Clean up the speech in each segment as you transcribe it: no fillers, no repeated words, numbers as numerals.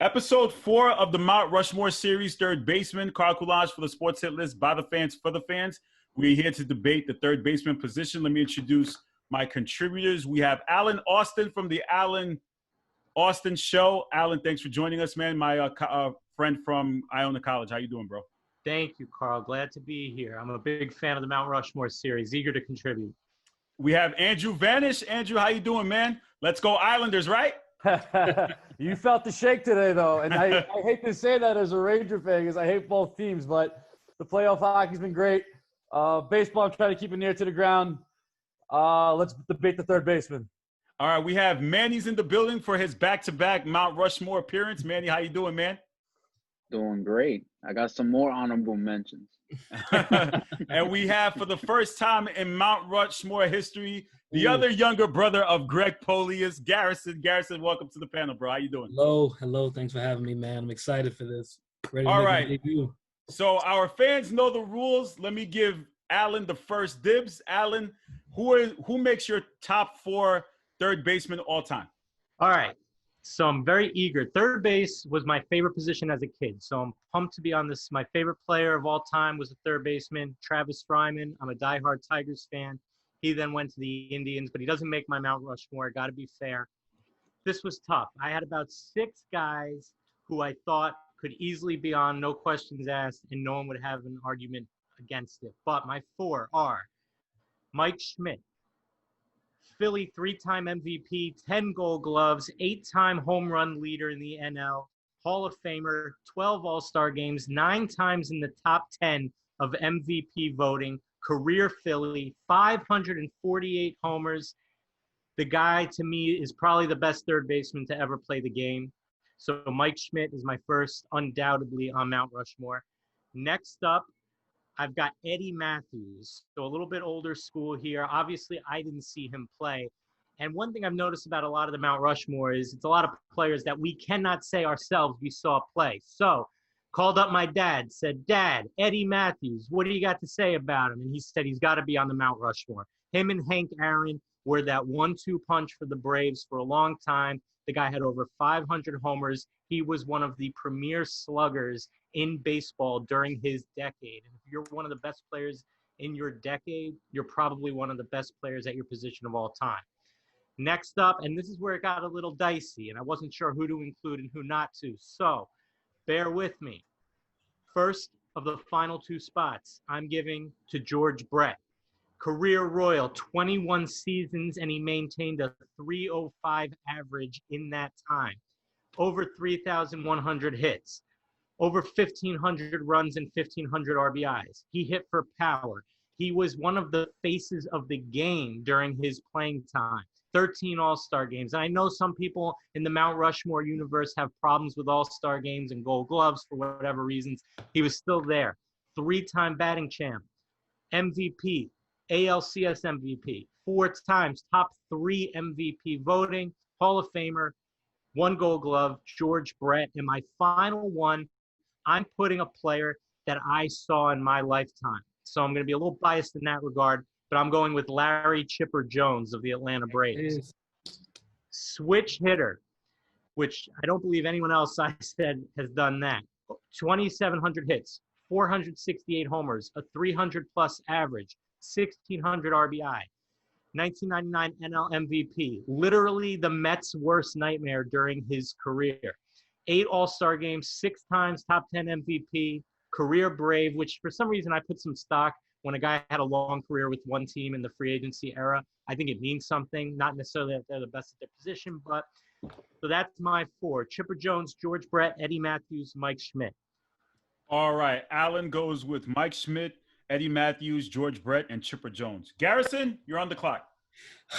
Episode 4 of the Mount Rushmore series, Third Baseman, card collage for the sports hit list by the fans for the fans. We're here to debate the third baseman position. Let me introduce my contributors. We have Alan Austin from the Alan Austin Show. Alan, thanks for joining us, man. My friend from Iona College. How you doing, bro? Thank you, Carl. Glad to be here. I'm a big fan of the Mount Rushmore series. Eager to contribute. We have Andrew Vanish. Andrew, how you doing, man? Let's go Islanders, right? You felt the shake today, though, and I hate to say that as a Ranger fan because I hate both teams, but the playoff hockey's been great. Baseball, I'm trying to keep it near to the ground. Let's debate the third baseman. All right, we have Manny's in the building for his back-to-back Mount Rushmore appearance. Manny, how you doing, man? Doing great. I got some more honorable mentions. And we have, for the first time in Mount Rushmore history, the other younger brother of Greg Polius, Garrison. Garrison, welcome to the panel, bro. How you doing? Hello. Thanks for having me, man. I'm excited for this. Ready to All make my right. debut. So our fans know the rules. Let me give Alan the first dibs. Alan, who makes your top 4 third baseman all time? All right. So I'm very eager. Third base was my favorite position as a kid. So I'm pumped to be on this. My favorite player of all time was a third baseman, Travis Fryman. I'm a diehard Tigers fan. He then went to the Indians, but he doesn't make my Mount Rushmore. Got to be fair. This was tough. I had about 6 guys who I thought could easily be on, no questions asked, and no one would have an argument against it. But my 4 are Mike Schmidt, Philly 3-time MVP, 10 Gold Gloves, 8-time home run leader in the NL, Hall of Famer, 12 All-Star games, 9 times in the top 10 of MVP voting, career Philly, 548 homers. The guy, to me, is probably the best third baseman to ever play the game. So Mike Schmidt is my first, undoubtedly, on Mount Rushmore. Next up, I've got Eddie Matthews, so a little bit older school here. Obviously, I didn't see him play. And one thing I've noticed about a lot of the Mount Rushmore is it's a lot of players that we cannot say ourselves we saw play. So called up my dad, said, Dad, Eddie Matthews, what do you got to say about him? And he said he's got to be on the Mount Rushmore. Him and Hank Aaron were that 1-2 punch for the Braves for a long time. The guy had over 500 homers. He was one of the premier sluggers in baseball during his decade. And if you're one of the best players in your decade, you're probably one of the best players at your position of all time. Next up, and this is where it got a little dicey, and I wasn't sure who to include and who not to. So bear with me. First of the final 2 spots, I'm giving to George Brett. Career Royal, 21 seasons, and he maintained a .305 average in that time. Over 3,100 hits, over 1,500 runs and 1,500 RBIs. He hit for power. He was one of the faces of the game during his playing time. 13 All-Star games. And I know some people in the Mount Rushmore universe have problems with All-Star games and Gold Gloves for whatever reasons. He was still there. 3-time batting champ, MVP, ALCS MVP, 4 times top 3 MVP voting, Hall of Famer, 1 Gold Glove, George Brett. And my final one, I'm putting a player that I saw in my lifetime. So I'm going to be a little biased in that regard, but I'm going with Larry Chipper Jones of the Atlanta Braves. Switch hitter, which I don't believe anyone else I said has done that. 2,700 hits, 468 homers, a 300-plus average, 1,600 RBI, 1999 NL MVP, literally the Mets' worst nightmare during his career. 8 All-Star games, 6 times top 10 MVP, career Brave, which for some reason I put some stock when a guy had a long career with one team in the free agency era. I think it means something, not necessarily that they're the best at their position, but so that's my 4. Chipper Jones, George Brett, Eddie Matthews, Mike Schmidt. All right. Alan goes with Mike Schmidt, Eddie Matthews, George Brett, and Chipper Jones. Garrison, you're on the clock.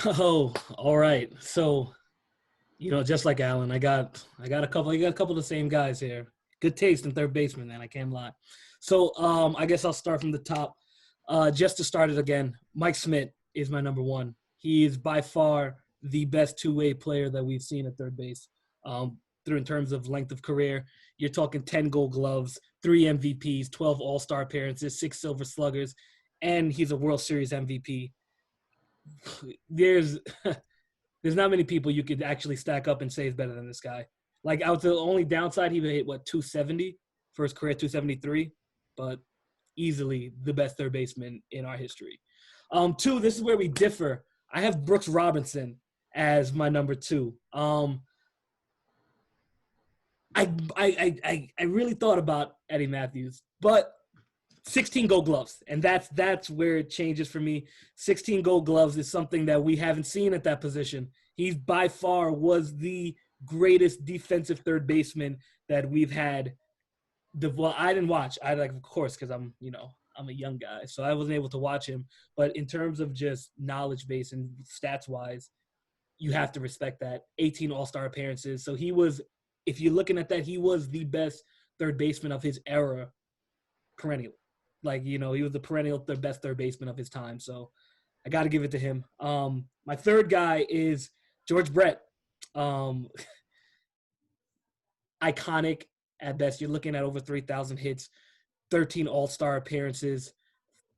Oh, all right. So, just like Alan, I got a couple of the same guys here. Good taste in third baseman, man. I can't lie. So, I guess I'll start from the top. Just to start it again, Mike Schmidt is my number 1. He is by far the best two-way player that we've seen at third base. Through in terms of length of career, you're talking 10 Gold Gloves, 3 MVPs, 12 All-Star appearances, 6 Silver Sluggers, and he's a World Series MVP. There's not many people you could actually stack up and say is better than this guy. Like, I was the only downside, he would hit, 270 for his career, 273, but easily the best third baseman in our history. Two, this is where we differ. I have Brooks Robinson as my number 2. I really thought about Eddie Matthews, but 16 Gold Gloves, and that's where it changes for me. 16 Gold Gloves is something that we haven't seen at that position. He by far was the greatest defensive third baseman that we've had. Well, I didn't watch. Of course, because I'm a young guy, so I wasn't able to watch him. But in terms of just knowledge base and stats wise, you have to respect that. 18 All-Star appearances. So he was, if you're looking at that, he was the best third baseman of his era, perennial. Like, he was the best third baseman of his time. So I got to give it to him. My third guy is George Brett. Iconic at best. You're looking at over 3,000 hits, 13 All-Star appearances,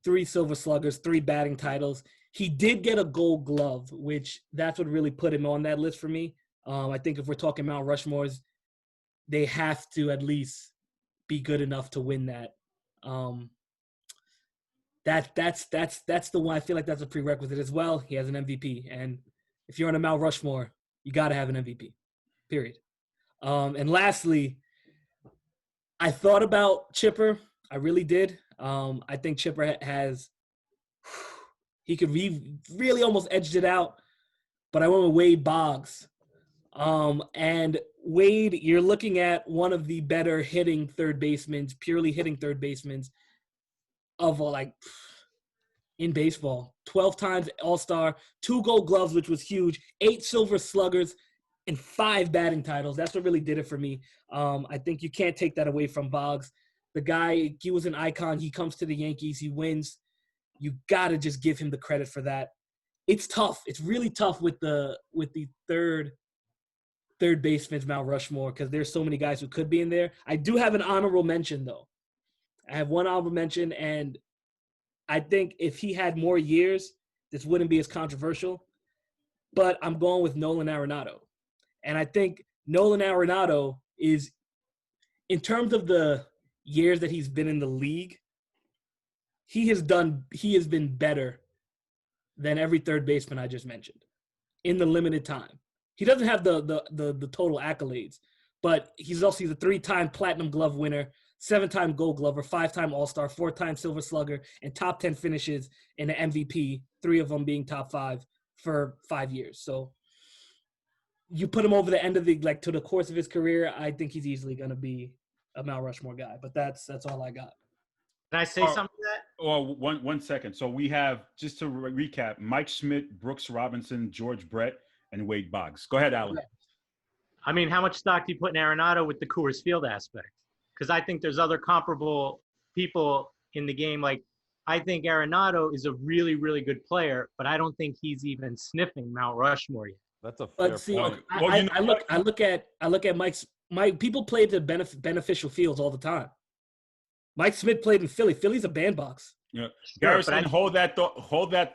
3 Silver Sluggers, 3 batting titles. He did get a Gold Glove, which that's what really put him on that list for me. I think if we're talking Mount Rushmores, they have to at least be good enough to win that. That's the one. I feel like that's a prerequisite as well. He has an MVP, and if you're on a Mount Rushmore, you got to have an MVP. Period. And lastly, I thought about Chipper. I really did. I think Chipper he could really almost edged it out, but I went with Wade Boggs. And Wade, you're looking at one of the better hitting third basemen, purely hitting third basemen of in baseball. 12 times All-Star, 2 Gold Gloves, which was huge, 8 Silver Sluggers, and 5 batting titles. That's what really did it for me. I think you can't take that away from Boggs. The guy, he was an icon. He comes to the Yankees. He wins. You got to just give him the credit for that. It's tough. It's really tough with the third baseman's Mount Rushmore because there's so many guys who could be in there. I do have an honorable mention, though. I have one honorable mention, and I think if he had more years, this wouldn't be as controversial. But I'm going with Nolan Arenado. And I think Nolan Arenado is, in terms of the years that he's been in the league, he has been better than every third baseman I just mentioned in the limited time. He doesn't have the total accolades, but he's a 3-time Platinum Glove winner, 7-time Gold Glover, 5-time All-Star, 4-time Silver Slugger, and top 10 finishes in the MVP, 3 of them being top 5 for 5 years. So you put him over the end of to the course of his career, I think he's easily going to be a Mount Rushmore guy. But that's all I got. Can I say something to that? Well, one second. So we have, just to recap, Mike Schmidt, Brooks Robinson, George Brett, and Wade Boggs. Go ahead, Alan. I mean, how much stock do you put in Arenado with the Coors Field aspect? Because I think there's other comparable people in the game. Like, I think Arenado is a really, really good player, but I don't think he's even sniffing Mount Rushmore yet. That's a fair point. I look at Mike. People play to beneficial fields all the time. Mike Smith played in Philly. Philly's a bandbox. Yeah, Garrison, hold that thought. We're gonna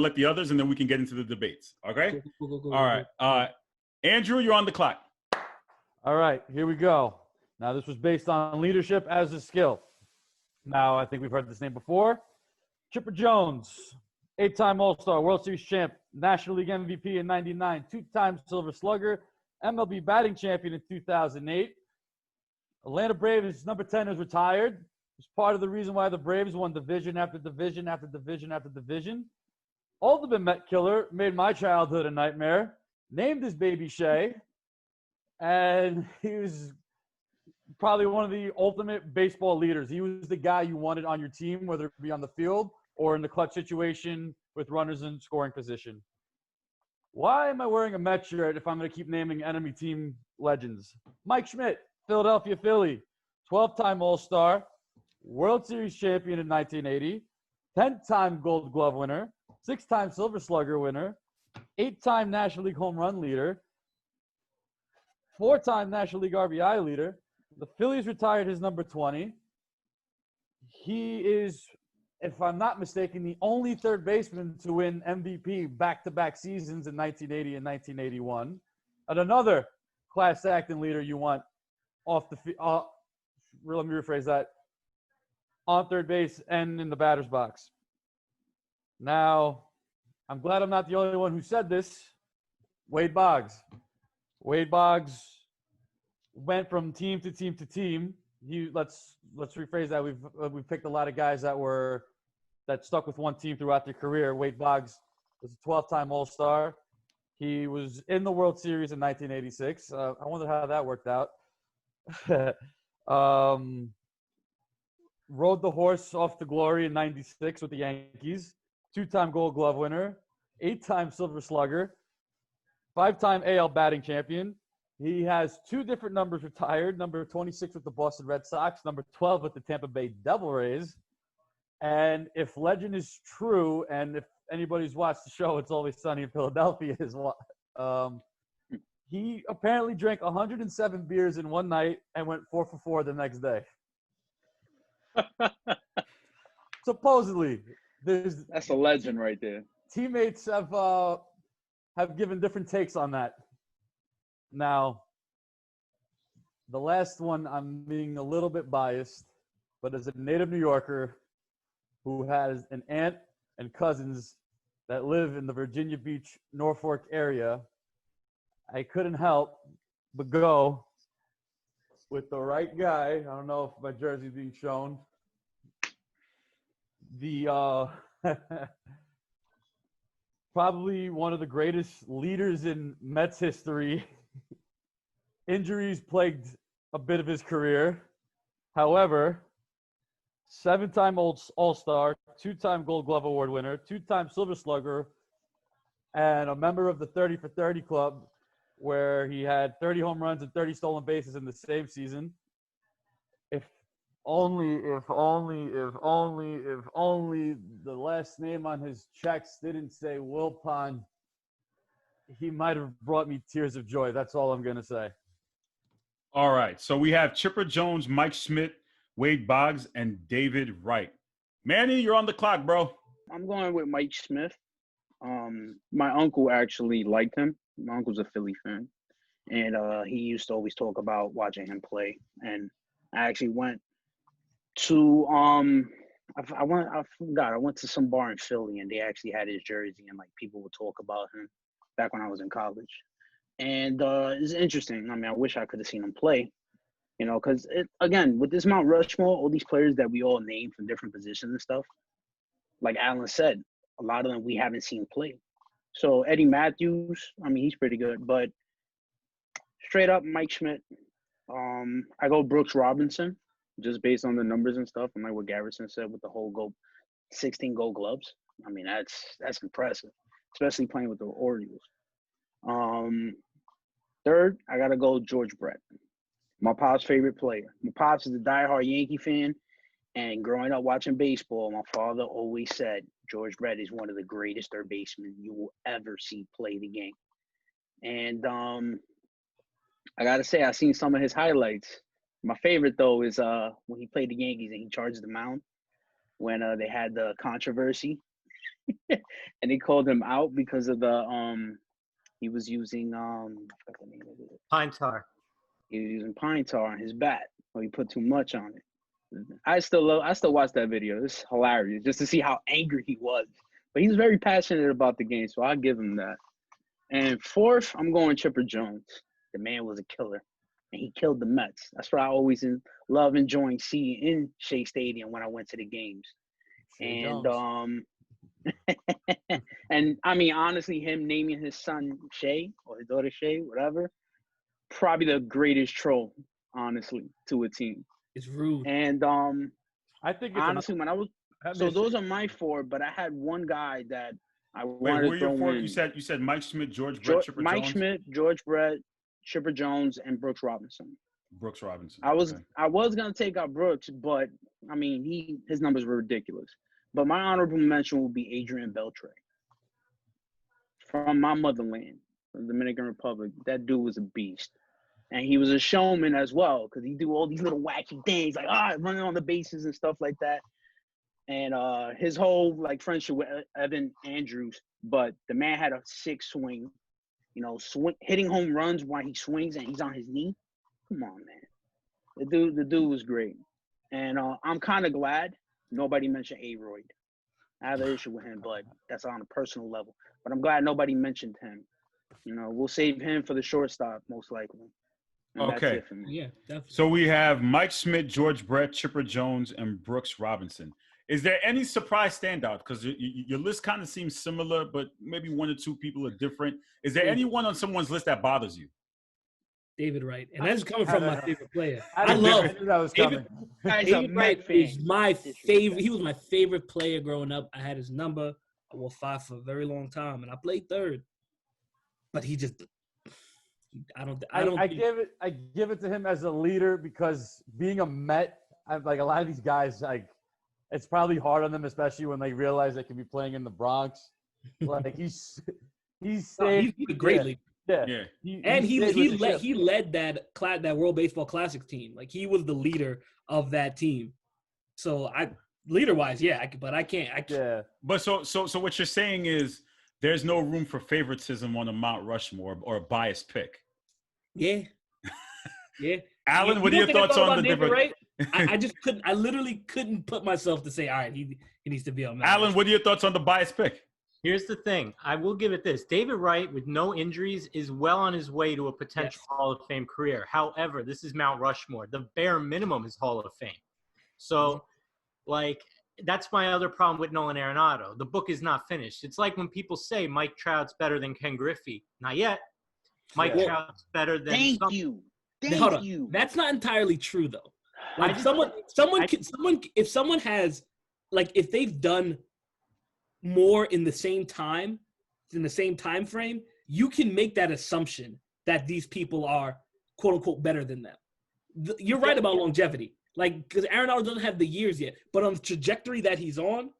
let the others, and then we can get into the debates. Okay. Go, all right. Andrew, you're on the clock. All right, here we go. Now, this was based on leadership as a skill. Now, I think we've heard this name before. Chipper Jones, 8-time All-Star, World Series champ, National League MVP in '99, 2-time Silver Slugger, MLB batting champion in 2008. Atlanta Braves number 10 is retired. It's part of the reason why the Braves won division after division after division after division. Ultimate Met killer, made my childhood a nightmare. Named his baby Shay. And he was probably one of the ultimate baseball leaders. He was the guy you wanted on your team, whether it be on the field or in the clutch situation with runners in scoring position. Why am I wearing a Met shirt if I'm going to keep naming enemy team legends? Mike Schmidt, Philadelphia Philly, 12-time All-Star, World Series champion in 1980, 10-time Gold Glove winner, 6-time Silver Slugger winner, 8-time National League home run leader, 4-time National League RBI leader. The Phillies retired his number 20. He is, if I'm not mistaken, the only third baseman to win MVP back-to-back seasons in 1980 and 1981. And another class acting leader you want off the field. Let me rephrase that. On third base and in the batter's box. Now, I'm glad I'm not the only one who said this. Wade Boggs. Wade Boggs went from team to team to team. Let's rephrase that. We've picked a lot of guys that stuck with one team throughout their career. Wade Boggs was a 12-time All-Star. He was in the World Series in 1986. I wonder how that worked out. Rode the horse off to glory in 96 with the Yankees. 2-time Gold Glove winner. 8-time Silver Slugger. 5-time AL batting champion. He has 2 different numbers retired. Number 26 with the Boston Red Sox. Number 12 with the Tampa Bay Devil Rays. And if legend is true, and if anybody's watched the show, It's Always Sunny in Philadelphia, he apparently drank 107 beers in one night and went 4 for 4 the next day. Supposedly. That's a legend right there. Teammates have given different takes on that. Now, the last one, I'm being a little bit biased, but as a native New Yorker who has an aunt and cousins that live in the Virginia Beach, Norfolk area, I couldn't help but go with the right guy. I don't know if my jersey's being shown. The probably one of the greatest leaders in Mets history. Injuries plagued a bit of his career. However, 7-time All-Star, 2-time Gold Glove Award winner, 2-time Silver Slugger, and a member of the 30 for 30 club, where he had 30 home runs and 30 stolen bases in the same season. If only the last name on his checks didn't say Wilpon, he might have brought me tears of joy. That's all I'm going to say. All right. So we have Chipper Jones, Mike Schmidt, Wade Boggs, and David Wright. Manny, you're on the clock, bro. I'm going with Mike Smith. My uncle actually liked him. My uncle's a Philly fan. And he used to always talk about watching him play. And I actually went to I went to some bar in Philly, and they actually had his jersey, and like people would talk about him back when I was in college. And it's interesting. I mean, I wish I could have seen him play, because again, with this Mount Rushmore, all these players that we all named from different positions and stuff, like Alan said, a lot of them we haven't seen play. So Eddie Matthews, I mean, he's pretty good, but straight up Mike Schmidt. I go Brooks Robinson, just based on the numbers and stuff, and like what Garrison said with the whole 16 Gold Gloves. I mean, that's impressive, especially playing with the Orioles. Third, I gotta go George Brett, my pop's favorite player. My pops is a diehard Yankee fan, and growing up watching baseball, my father always said George Brett is one of the greatest third basemen you will ever see play the game. And I gotta say, I've seen some of his highlights. My favorite though is when he played the Yankees and he charged the mound when they had the controversy, and they called him out because of the he was using Pine tar. He was using pine tar on his bat, or he put too much on it. I still watch that video. It's hilarious just to see how angry he was. But he's very passionate about the game, so I'll give him that. And fourth, I'm going Chipper Jones. The man was a killer, and he killed the Mets. That's what I always love enjoying seeing in Shea Stadium when I went to the games. Shea And Jones. and I mean, honestly, him naming his son Shea or his daughter Shea, whatever, probably the greatest troll, honestly, to a team. It's rude. And I think it's honestly, when I was those are my four, but I had one guy that I wanted to throw in. You said Mike Schmidt, George Brett, Chipper Mike Jones? Schmidt, George Brett, Chipper Jones, and Brooks Robinson. Brooks Robinson. I was gonna take out Brooks, but I mean his numbers were ridiculous. But my honorable mention will be Adrian Beltre from my motherland, the Dominican Republic. That dude was a beast. And he was a showman as well, because he do all these little wacky things, like running on the bases and stuff like that. And his whole friendship with Evan Andrews, but the man had a sick swing. hitting home runs while he swings and he's on his knee. Come on, man. The dude was great. And I'm kind of glad nobody mentioned A-Royd. I have an issue with him, but that's on a personal level. But I'm glad nobody mentioned him. We'll save him for the shortstop, most likely. And Okay. That's it for me. Yeah, definitely. So we have Mike Schmidt, George Brett, Chipper Jones, and Brooks Robinson. Is there any surprise standout? Because your list kind of seems similar, but maybe one or two people are different. Is there anyone on someone's list that bothers you? David Wright, and that's coming from my favorite player. I knew that was coming. David Wright is my favorite. He was my favorite player growing up. I had his number. I wore 5 for a very long time, and I played third. But he just, I give it to him as a leader because being a Met, like a lot of these guys, like it's probably hard on them, especially when they realize they can be playing in the Bronx. Like he's a great leader. Yeah. He led that World Baseball Classics team. Like he was the leader of that team. So leader wise, but I can't. Yeah. But so what you're saying is there's no room for favoritism on a Mount Rushmore or a biased pick. Yeah. Yeah. Alan, what are your thoughts on the different? Right? I just couldn't. I literally couldn't put myself to say, all right, he needs to be on Mount Alan, Rushmore. what are your thoughts on the biased pick? Here's the thing. I will give it this. David Wright, with no injuries, is well on his way to a potential Hall of Fame career. However, this is Mount Rushmore. The bare minimum is Hall of Fame. So, that's my other problem with Nolan Arenado. The book is not finished. It's like when people say Mike Trout's better than Ken Griffey. Not yet. Mike Trout's better than Thank you. That's not entirely true, though. Like if someone has, like, if they've done more in the same time frame, you can make that assumption that these people are quote unquote better than them. You're right about longevity, like because Arenado doesn't have the years yet, but on the trajectory that he's on,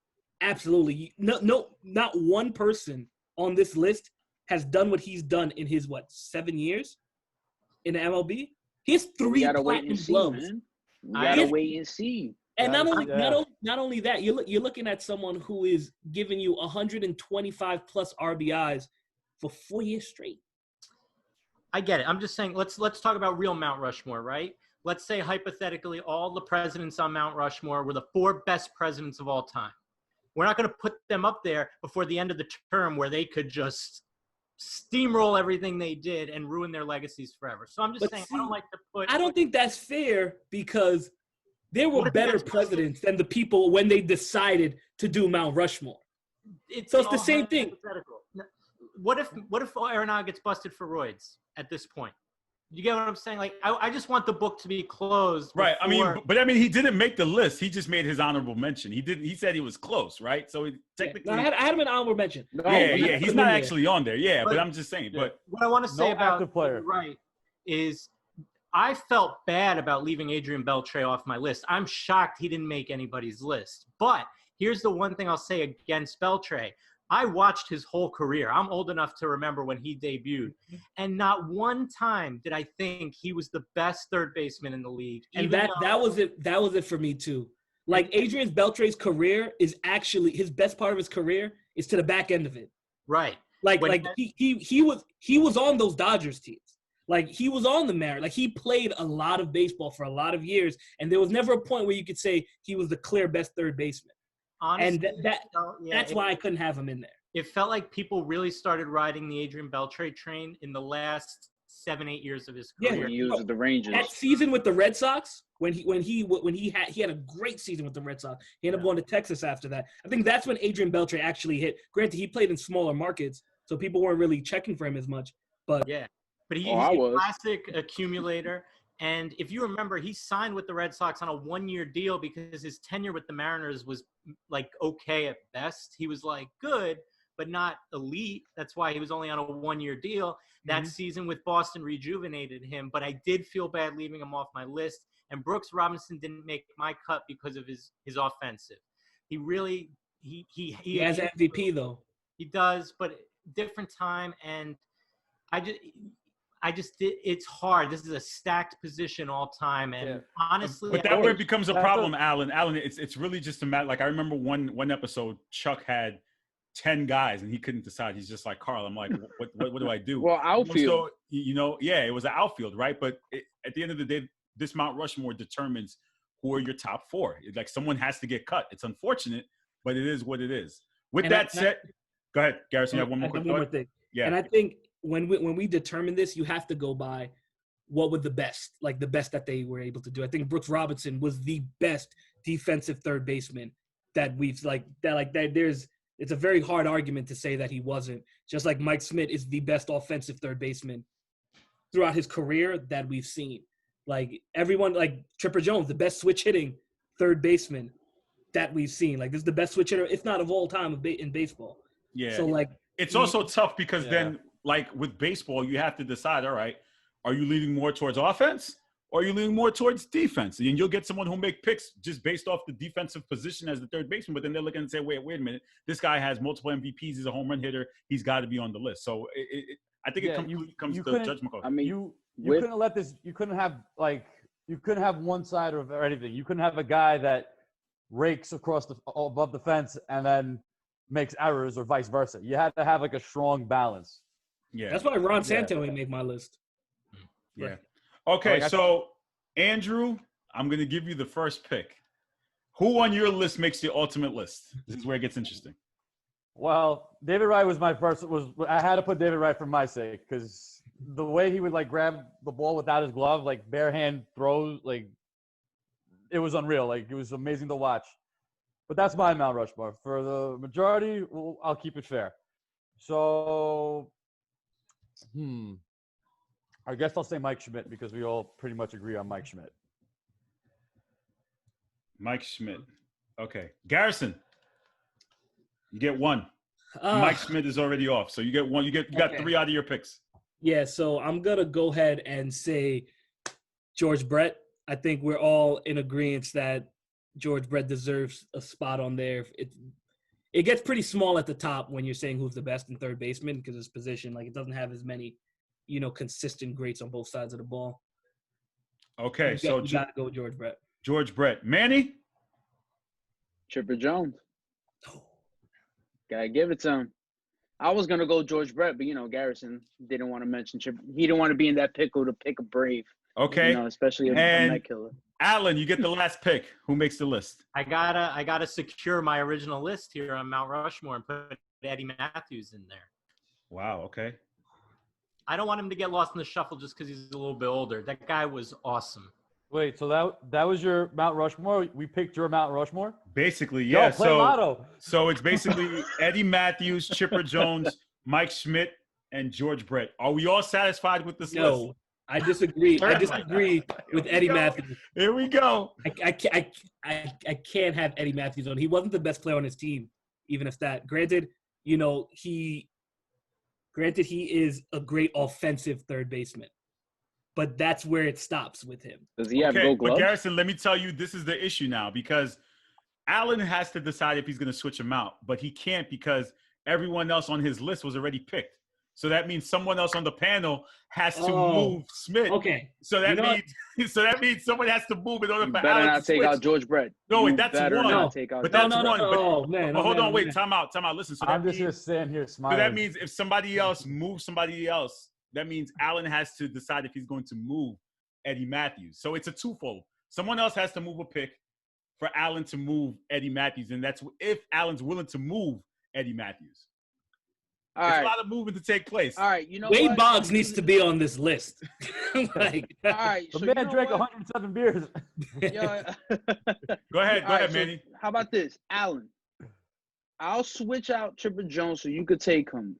absolutely. No, not one person on this list has done what he's done in his 7 years in the MLB. He has 3 platinum gloves. Man. You gotta wait and see. And not only that, you're looking at someone who is giving you 125 plus RBIs for 4 years straight. I get it. I'm just saying, let's talk about real Mount Rushmore, right? Let's say hypothetically all the presidents on Mount Rushmore were the 4 best presidents of all time. We're not going to put them up there before the end of the term where they could just steamroll everything they did and ruin their legacies forever. So I'm just saying, I don't think that's fair because there were better presidents than the people when they decided to do Mount Rushmore. It's the same thing. What if Arenado gets busted for roids at this point? You get what I'm saying? Like, I just want the book to be closed. Right. He didn't make the list. He just made his honorable mention. He said he was close, right? So technically, I had him in honorable mention. He's not actually on there. Yeah, but I'm just saying. But what I want to say about Wright is I felt bad about leaving Adrian Beltre off my list. I'm shocked he didn't make anybody's list. But here's the one thing I'll say against Beltre. I watched his whole career. I'm old enough to remember when he debuted. And not one time did I think he was the best third baseman in the league. And that was it. That was it for me too. Like Adrian Beltre's career is actually his best part of his career is to the back end of it. Right. He was on those Dodgers teams. Like he was on the Mariners. Like he played a lot of baseball for a lot of years. And there was never a point where you could say he was the clear best third baseman. Honestly, and that's why I couldn't have him in there. It felt like people really started riding the Adrian Beltre train in the last 7-8 years of his career. Yeah, he used the Rangers. That season with the Red Sox, when he had a great season with the Red Sox. He ended up going to Texas after that. I think that's when Adrian Beltre actually hit. Granted, he played in smaller markets, so people weren't really checking for him as much. But he's a classic accumulator. And if you remember, he signed with the Red Sox on a 1-year deal because his tenure with the Mariners was like okay at best. He was like good, but not elite. That's why he was only on a 1-year deal. That season with Boston rejuvenated him, but I did feel bad leaving him off my list. And Brooks Robinson didn't make my cut because of his offensive. He really he has MVP though. He does, but different time. And it's hard. This is a stacked position all time. And honestly, but that's where it becomes a problem, Alan. Alan, it's really just a matter. Like I remember one episode, Chuck had 10 guys and he couldn't decide. He's just like, Carl, I'm like, what do I do? Well, outfield. So, yeah, it was an outfield, right? But at the end of the day, this Mount Rushmore determines who are your top four. Like someone has to get cut. It's unfortunate, but it is what it is. With that said, go ahead, Garrison. You have one more quick thought? Thing. Yeah. And I think when we determine this, you have to go by what were the best that they were able to do. I think Brooks Robinson was the best defensive third baseman that we've it's a very hard argument to say that he wasn't. Just like Mike Schmidt is the best offensive third baseman throughout his career that we've seen. Like everyone, like Chipper Jones, the best switch hitting third baseman that we've seen. Like this is the best switch hitter, if not of all time in baseball. Yeah. So like it's also tough because then like with baseball, you have to decide, all right, are you leaning more towards offense or are you leaning more towards defense? And you'll get someone who'll make picks just based off the defensive position as the third baseman, but then they're looking and say, wait a minute, this guy has multiple MVPs, he's a home run hitter, he's got to be on the list. So I think it completely comes to judgment call. I mean, you couldn't let this. You couldn't have one side or anything. You couldn't have a guy that rakes across above the fence and then makes errors or vice versa. You had to have like a strong balance. Yeah, that's why Ron Santo ain't make my list. Yeah. Okay, so Andrew, I'm gonna give you the first pick. Who on your list makes the ultimate list? This is where it gets interesting. Well, David Wright was my first. I had to put David Wright for my sake because the way he would like grab the ball without his glove, like bare hand throws, like it was unreal. Like it was amazing to watch. But that's my Mount Rushmore. For the majority, I'll keep it fair. So, I guess I'll say Mike Schmidt because we all pretty much agree on Mike Schmidt. Mike Schmidt. Okay. Garrison, you get one. Mike Schmidt is already off. So you get one. You got 3 out of your picks. Yeah, so I'm going to go ahead and say George Brett. I think we're all in agreement that George Brett deserves a spot on there. It gets pretty small at the top when you're saying who's the best in third baseman because his position, like it doesn't have as many, consistent greats on both sides of the ball. Okay, you got to go George Brett. George Brett. Manny? Chipper Jones. Gotta give it to him. I was gonna go George Brett, but Garrison didn't want to mention Chipper. He didn't want to be in that pickle to pick a Brave. Okay. Especially a Met killer. Alan, you get the last pick. Who makes the list? I gotta secure my original list here on Mount Rushmore and put Eddie Matthews in there. Wow. Okay. I don't want him to get lost in the shuffle just because he's a little bit older. That guy was awesome. Wait, so that was your Mount Rushmore? We picked your Mount Rushmore? Basically, yeah. Yo, play Lotto. So it's basically Eddie Matthews, Chipper Jones, Mike Schmidt, and George Brett. Are we all satisfied with this list? No, I disagree. I disagree with Eddie Matthews. Here we go. I can't have Eddie Matthews on. He wasn't the best player on his team, even if that. Granted, he is a great offensive third baseman. But that's where it stops with him. Does he have gold gloves? But Garrison, let me tell you, this is the issue now because Allen has to decide if he's going to switch him out, but he can't because everyone else on his list was already picked. So that means someone else on the panel has to move Smith. Okay. So that means someone has to move in order for better Allen not to switch. take out George Brett. No, wait, that's one. But that's one. But hold on, wait, time out. Listen, so I'm just standing here smiling. So that means if somebody else moves somebody else, that means Allen has to decide if he's going to move Eddie Matthews. So it's a twofold. Someone else has to move a pick for Allen to move Eddie Matthews, and that's if Allen's willing to move Eddie Matthews. It's a lot of movement to take place. All right, Wade Boggs needs to be on this list. All right, the man drank 107 beers. Go ahead, Manny. How about this, Allen? I'll switch out Chipper Jones so you could take him,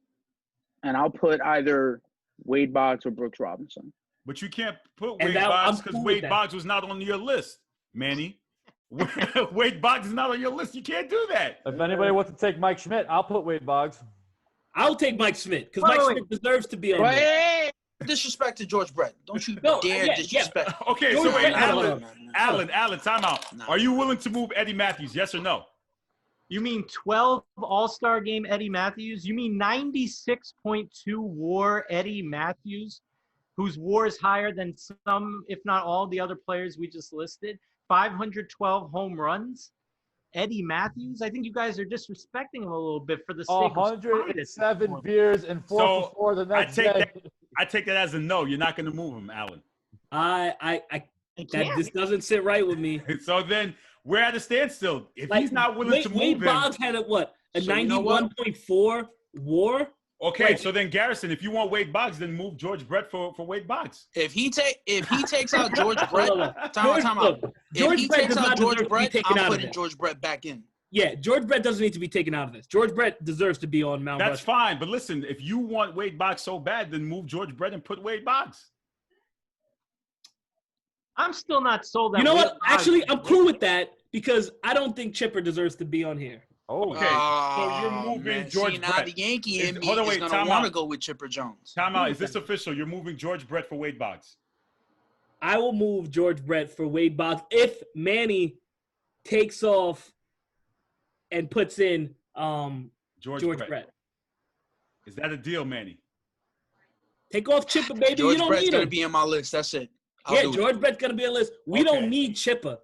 and I'll put either Wade Boggs or Brooks Robinson. But you can't put Wade Boggs because Wade Boggs was not on your list, Manny. Wade Boggs is not on your list. You can't do that. If anybody wants to take Mike Schmidt, I'll put Wade Boggs. I'll take Mike Schmidt because Mike Schmidt deserves to be on there. Hey, disrespect to George Brett. Don't you dare disrespect. Okay, so wait, Alan, time out. Are you willing to move Eddie Matthews, yes or no? You mean 12 All-Star game Eddie Matthews? You mean 96.2 WAR Eddie Matthews, whose WAR is higher than some, if not all, the other players we just listed? 512 home runs? Eddie Matthews. I think you guys are disrespecting him a little bit for the sake of 107 beers and 4 for 4 the next day. I take that as a no. You're not going to move him, Alan. This doesn't sit right with me. So then we're at a standstill. If he's not willing to move Wade him, Boggs had a 91.4 WAR. Okay, so then Garrison, if you want Wade Boggs, then move George Brett for Wade Boggs. If he takes out George Brett, time out. If he takes out George Brett, I'm putting George Brett back in. Yeah, George Brett doesn't need to be taken out of this. George Brett deserves to be on Mount Rushmore. That's fine, but listen, if you want Wade Boggs so bad, then move George Brett and put Wade Boggs. I'm still not sold on. You know what? Actually, I'm cool with that because I don't think Chipper deserves to be on here. Oh, okay. So you're moving George Brett. Now the Yankee in me is going to want to go with Chipper Jones. Time out. Is this official? You're moving George Brett for Wade Boggs. I will move George Brett for Wade Boggs if Manny takes off and puts in George Brett. Is that a deal, Manny? Take off Chipper, baby. George you don't Brett's need going him. to be on my list. That's it. George Brett's going to be on the list. We don't need Chipper.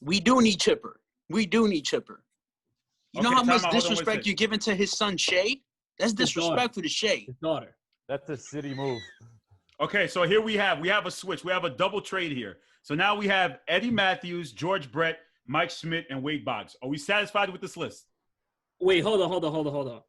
We do need Chipper. We do need Chipper. You know how much disrespect you're giving to his son, Shea? That's disrespectful to Shea. His daughter. That's a city move. Okay, so here we have a switch. We have a double trade here. So now we have Eddie Matthews, George Brett, Mike Schmidt, and Wade Boggs. Are we satisfied with this list? Wait, hold on.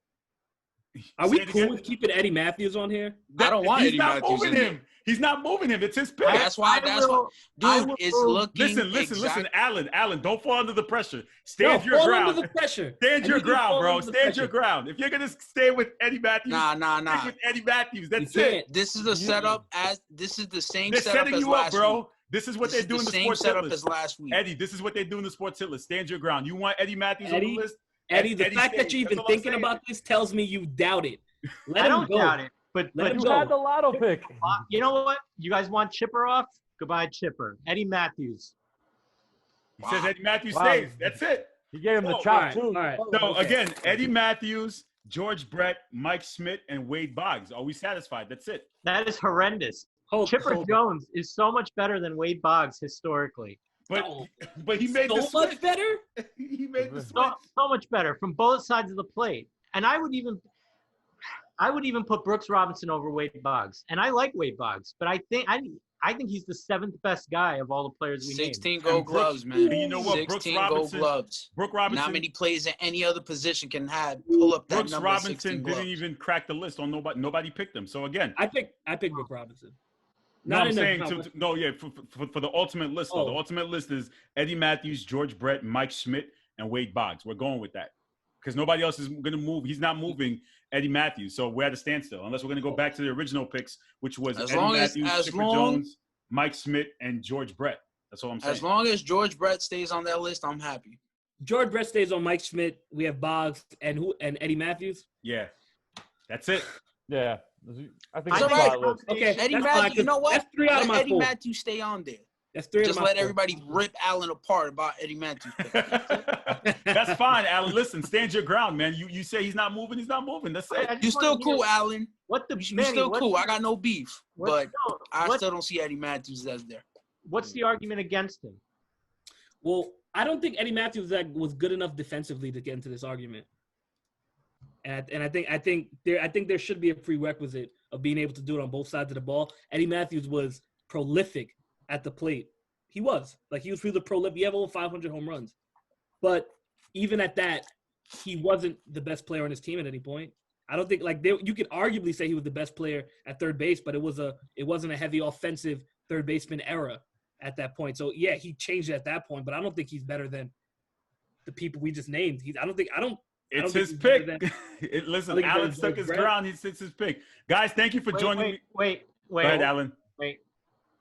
Are we cool with keeping Eddie Matthews on here? I don't want Eddie Matthews in him. He's not moving him. It's his pick. That's why. Dude, it's looking. Listen, Alan, don't fall under the pressure. Stand your fall ground. Under the pressure. Stand your ground, bro. Stand your ground. If you're gonna stay with Eddie Matthews, nah. with Eddie Matthews. That's it. This is a setup. This is the same they're setup setting as you last up, bro. week. This is what they do in the same sports setup hit as list. last week. Eddie, this is what they do in the sports hit list. Stand your ground. You want Eddie Matthews on the list? Eddie, the fact that you're even thinking about this tells me you doubt it. I don't doubt it. But you had the lotto pick. You know what? You guys want Chipper off? Goodbye, Chipper. Eddie Matthews. He says Eddie Matthews stays. That's it. He gave him the chop, too. All right. So, again, Eddie Matthews, George Brett, Mike Schmidt, and Wade Boggs. Are we satisfied? That's it. That is horrendous. Chipper Jones is so much better than Wade Boggs historically. But he made the switch. So much better? He made the switch. So much better from both sides of the plate. And I would even put Brooks Robinson over Wade Boggs. And I like Wade Boggs, but I think he's the 7th best guy of all the players we 16 named. gold gloves, man. You know what? 16 gold gloves. Brooks Robinson. Not many players at any other position can pull up that Brooks number. Robinson didn't even crack the list on nobody. Nobody picked him. So again, I picked Brooks Robinson. No, I'm saying for the ultimate list. Though. The ultimate list is Eddie Matthews, George Brett, Mike Schmidt, and Wade Boggs. We're going with that because nobody else is going to move. He's not moving Eddie Matthews, so we're at a standstill unless we're going to go back to the original picks, which was Eddie Matthews, Chipper Jones, Mike Schmidt, and George Brett. That's all I'm saying. As long as George Brett stays on that list, I'm happy. George Brett stays on Mike Schmidt. We have Boggs and Eddie Matthews. Yeah, that's it. Yeah, I think it's right. Okay, Eddie Matthews. You know what? That's 3 out of my 4. Eddie Matthews stay on there. That's 3 Just let everybody rip Allen apart about Eddie Matthews. That's fine, Alan. Listen, stand your ground, man. You say he's not moving. He's not moving. That's it. You still cool, Allen. Manny, still cool. I got no beef, but I still don't see Eddie Matthews as there. What's the argument against him? Well, I don't think Eddie Matthews was good enough defensively to get into this argument. And I think there should be a prerequisite of being able to do it on both sides of the ball. Eddie Matthews was prolific at the plate. He was really prolific. He had over 500 home runs, but even at that, he wasn't the best player on his team at any point. I don't think you could arguably say he was the best player at third base, but it wasn't a heavy offensive third baseman era at that point. So yeah, he changed it at that point, but I don't think he's better than the people we just named. It's his pick. Listen, Alan stuck his ground. It's his pick. Guys, thank you for joining me. Wait. Go ahead, Alan. Wait.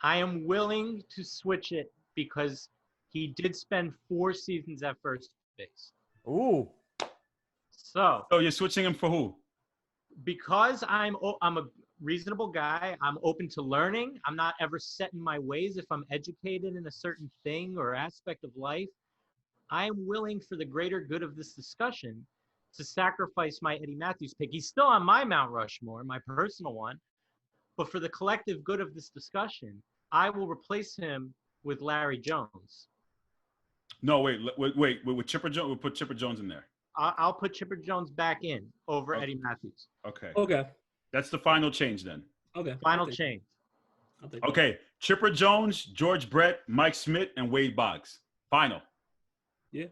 I am willing to switch it because he did spend 4 seasons at first base. Ooh. So you're switching him for who? Because I'm a reasonable guy. I'm open to learning. I'm not ever set in my ways if I'm educated in a certain thing or aspect of life. I am willing, for the greater good of this discussion, to sacrifice my Eddie Matthews pick. He's still on my Mount Rushmore, my personal one. But for the collective good of this discussion, I will replace him with Larry Jones. No, wait. With Chipper Jones, we'll put Chipper Jones in there. I'll put Chipper Jones back in over Okay. Eddie Matthews. Okay. Okay. That's the final change then. Okay. Final change. Okay. Chipper Jones, George Brett, Mike Smith, and Wade Boggs. Final. Yeah.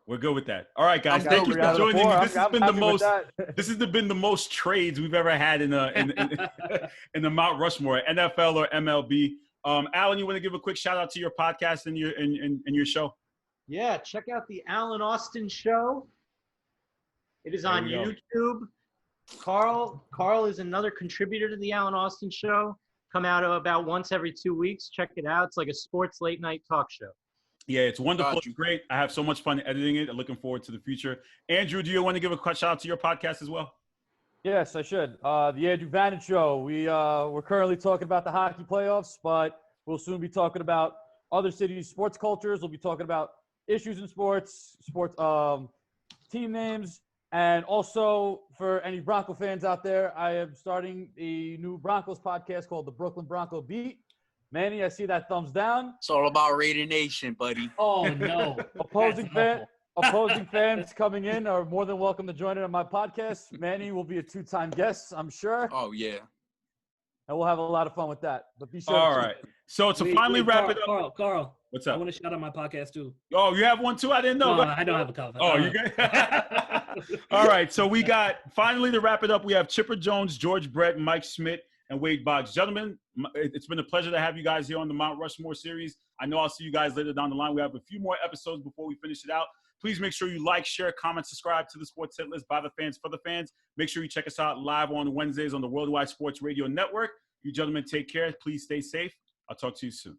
We're good with that. All right, guys. I'm Thank you good for with joining me. This has been the happy with most. that. This has been the most trades we've ever had in the Mount Rushmore, NFL or MLB. Alan, you want to give a quick shout out to your podcast and your show? Yeah, check out the Alan Austin Show. It is on YouTube. Carl is another contributor to the Alan Austin Show. Come out about once every 2 weeks. Check it out. It's like a sports late night talk show. Yeah, it's wonderful. It's great. I have so much fun editing it. I'm looking forward to the future. Andrew, do you want to give a quick shout out to your podcast as well? Yes, I should. The Andrew Vannon Show. We're currently talking about the hockey playoffs, but we'll soon be talking about other cities' sports cultures. We'll be talking about issues in sports, team names, and also for any Bronco fans out there, I am starting a new Broncos podcast called the Brooklyn Bronco Beat. Manny, I see that thumbs down. It's all about Raider Nation, buddy. Oh no. Opposing fans coming in are more than welcome to join in on my podcast. Manny will be a 2-time guest, I'm sure. Oh yeah. And we'll have a lot of fun with that. But be sure. All right. So to finally wrap it up. Carl. What's up? I want to shout out my podcast too. Oh, you have one too? I didn't know. No, I don't have a comment. Oh, you good? All right. So we got, finally to wrap it up, we have Chipper Jones, George Brett, Mike Smith, and Wade Boggs. Gentlemen, it's been a pleasure to have you guys here on the Mount Rushmore series. I know I'll see you guys later down the line. We have a few more episodes before we finish it out. Please make sure you like, share, comment, subscribe to the Sports Hit List by the fans for the fans. Make sure you check us out live on Wednesdays on the Worldwide Sports Radio Network. You gentlemen take care. Please stay safe. I'll talk to you soon.